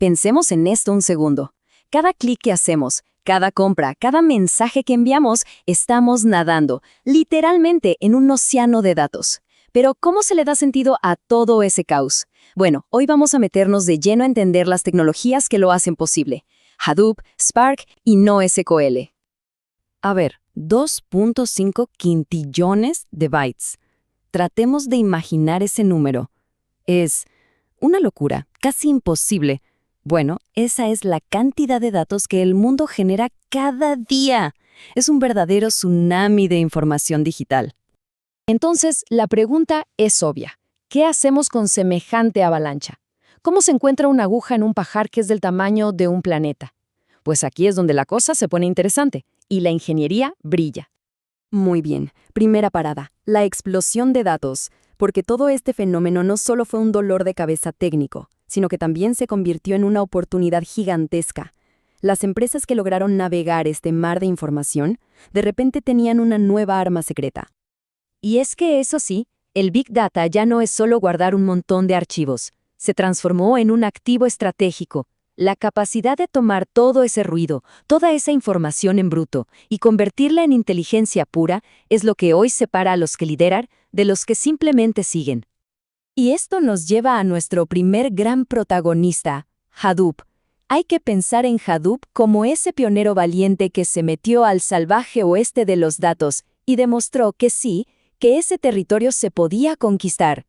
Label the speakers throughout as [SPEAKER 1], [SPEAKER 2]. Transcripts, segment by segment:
[SPEAKER 1] Pensemos en esto un segundo. Cada clic que hacemos, cada compra, cada mensaje que enviamos, estamos nadando, literalmente, en un océano de datos. Pero, ¿cómo se le da sentido a todo ese caos? Bueno, hoy vamos a meternos de lleno a entender las tecnologías que lo hacen posible. Hadoop, Spark y NoSQL.
[SPEAKER 2] A ver, 2.5 quintillones de bytes. Tratemos de imaginar ese número. Es una locura, casi imposible. Bueno, esa es la cantidad de datos que el mundo genera cada día. Es un verdadero tsunami de información digital.
[SPEAKER 1] Entonces, la pregunta es obvia. ¿Qué hacemos con semejante avalancha? ¿Cómo se encuentra una aguja en un pajar que es del tamaño de un planeta? Pues aquí es donde la cosa se pone interesante y la ingeniería brilla.
[SPEAKER 2] Muy bien, primera parada, la explosión de datos, porque todo este fenómeno no solo fue un dolor de cabeza técnico, sino que también se convirtió en una oportunidad gigantesca. Las empresas que lograron navegar este mar de información, de repente tenían una nueva arma secreta.
[SPEAKER 1] Y es que eso sí, el Big Data ya no es solo guardar un montón de archivos. Se transformó en un activo estratégico. La capacidad de tomar todo ese ruido, toda esa información en bruto y convertirla en inteligencia pura es lo que hoy separa a los que lideran de los que simplemente siguen. Y esto nos lleva a nuestro primer gran protagonista, Hadoop. Hay que pensar en Hadoop como ese pionero valiente que se metió al salvaje oeste de los datos y demostró que sí, que ese territorio se podía conquistar.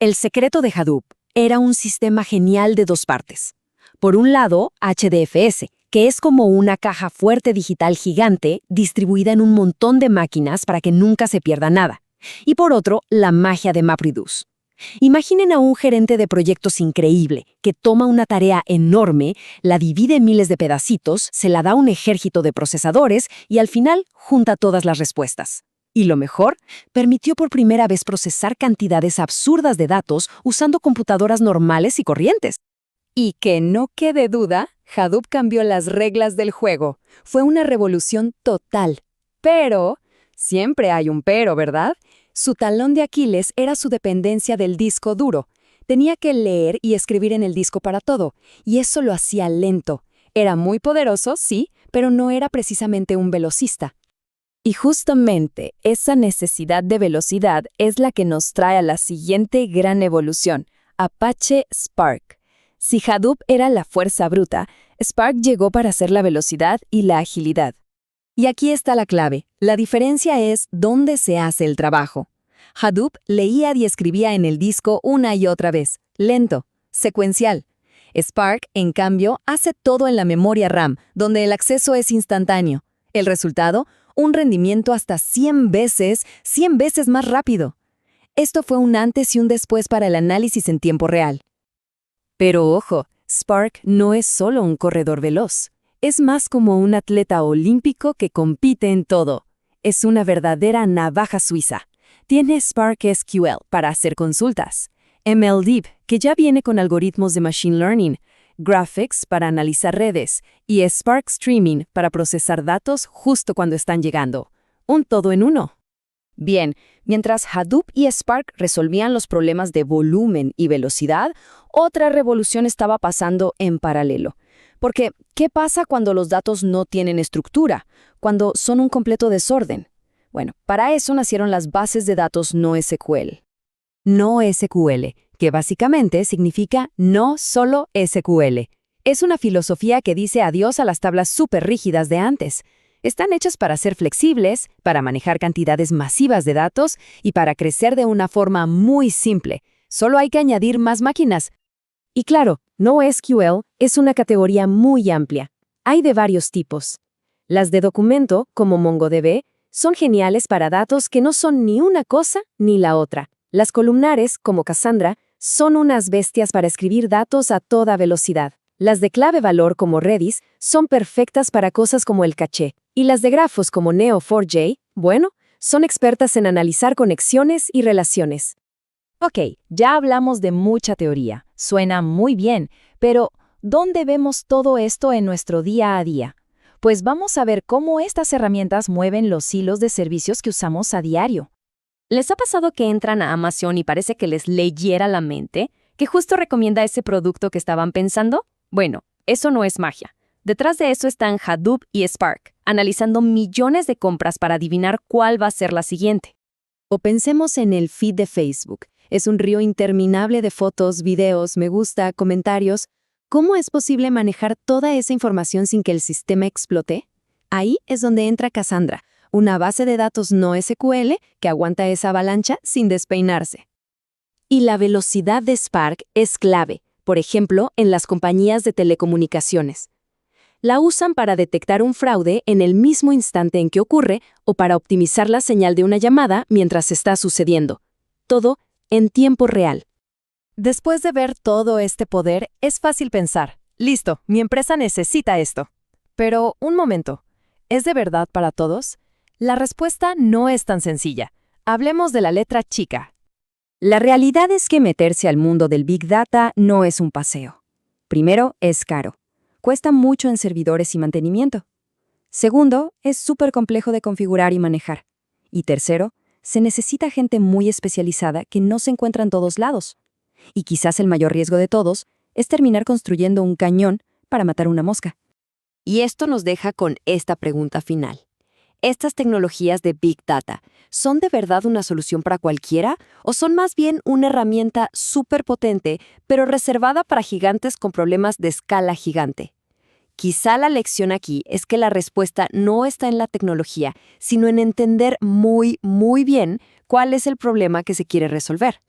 [SPEAKER 2] El secreto de Hadoop era un sistema genial de dos partes. Por un lado, HDFS, que es como una caja fuerte digital gigante distribuida en un montón de máquinas para que nunca se pierda nada. Y por otro, la magia de MapReduce. Imaginen a un gerente de proyectos increíble que toma una tarea enorme, la divide en miles de pedacitos, se la da a un ejército de procesadores y al final junta todas las respuestas. Y lo mejor, permitió por primera vez procesar cantidades absurdas de datos usando computadoras normales y corrientes.
[SPEAKER 1] Y que no quede duda, Hadoop cambió las reglas del juego. Fue una revolución total. Pero, siempre hay un pero, ¿verdad? Su talón de Aquiles era su dependencia del disco duro. Tenía que leer y escribir en el disco para todo, y eso lo hacía lento. Era muy poderoso, sí, pero no era precisamente un velocista.
[SPEAKER 2] Y justamente esa necesidad de velocidad es la que nos trae a la siguiente gran evolución, Apache Spark. Si Hadoop era la fuerza bruta, Spark llegó para ser la velocidad y la agilidad.
[SPEAKER 1] Y aquí está la clave. La diferencia es dónde se hace el trabajo. Hadoop leía y escribía en el disco una y otra vez, lento, secuencial. Spark, en cambio, hace todo en la memoria RAM, donde el acceso es instantáneo. El resultado, un rendimiento hasta 100 veces más rápido. Esto fue un antes y un después para el análisis en tiempo real.
[SPEAKER 2] Pero ojo, Spark no es solo un corredor veloz. Es más como un atleta olímpico que compite en todo. Es una verdadera navaja suiza. Tiene Spark SQL para hacer consultas, MLDeep, que ya viene con algoritmos de Machine Learning, Graphics para analizar redes y Spark Streaming para procesar datos justo cuando están llegando. Un todo en uno.
[SPEAKER 1] Bien, mientras Hadoop y Spark resolvían los problemas de volumen y velocidad, otra revolución estaba pasando en paralelo. Porque, ¿qué pasa cuando los datos no tienen estructura? Cuando son un completo desorden. Bueno, para eso nacieron las bases de datos NoSQL.
[SPEAKER 2] NoSQL, que básicamente significa no solo SQL.
[SPEAKER 1] Es una filosofía que dice adiós a las tablas súper rígidas de antes. Están hechas para ser flexibles, para manejar cantidades masivas de datos y para crecer de una forma muy simple. Solo hay que añadir más máquinas. Y claro, NoSQL es una categoría muy amplia. Hay de varios tipos. Las de documento, como MongoDB, son geniales para datos que no son ni una cosa ni la otra. Las columnares, como Cassandra, son unas bestias para escribir datos a toda velocidad. Las de clave valor, como Redis, son perfectas para cosas como el caché. Y las de grafos, como Neo4j, bueno, son expertas en analizar conexiones y relaciones. Ok, ya hablamos de mucha teoría. Suena muy bien, pero ¿dónde vemos todo esto en nuestro día a día? Pues vamos a ver cómo estas herramientas mueven los hilos de servicios que usamos a diario. ¿Les ha pasado que entran a Amazon y parece que les leyera la mente? ¿Que justo recomienda ese producto que estaban pensando?
[SPEAKER 2] Bueno, eso no es magia. Detrás de eso están Hadoop y Spark, analizando millones de compras para adivinar cuál va a ser la siguiente.
[SPEAKER 1] O pensemos en el feed de Facebook. Es un río interminable de fotos, videos, me gusta, comentarios. ¿Cómo es posible manejar toda esa información sin que el sistema explote? Ahí es donde entra Cassandra, una base de datos no SQL que aguanta esa avalancha sin despeinarse. Y la velocidad de Spark es clave, por ejemplo, en las compañías de telecomunicaciones. La usan para detectar un fraude en el mismo instante en que ocurre o para optimizar la señal de una llamada mientras está sucediendo. Todo en tiempo real. Después de ver todo este poder, es fácil pensar, listo, mi empresa necesita esto. Pero, un momento, ¿es de verdad para todos? La respuesta no es tan sencilla. Hablemos de la letra chica.
[SPEAKER 2] La realidad es que meterse al mundo del Big Data no es un paseo. Primero, es caro. Cuesta mucho en servidores y mantenimiento. Segundo, es súper complejo de configurar y manejar. Y tercero, se necesita gente muy especializada que no se encuentra en todos lados. Y quizás el mayor riesgo de todos es terminar construyendo un cañón para matar una mosca.
[SPEAKER 1] Y esto nos deja con esta pregunta final. ¿Estas tecnologías de Big Data son de verdad una solución para cualquiera o son más bien una herramienta súper potente, pero reservada para gigantes con problemas de escala gigante? Quizá la lección aquí es que la respuesta no está en la tecnología, sino en entender muy bien cuál es el problema que se quiere resolver.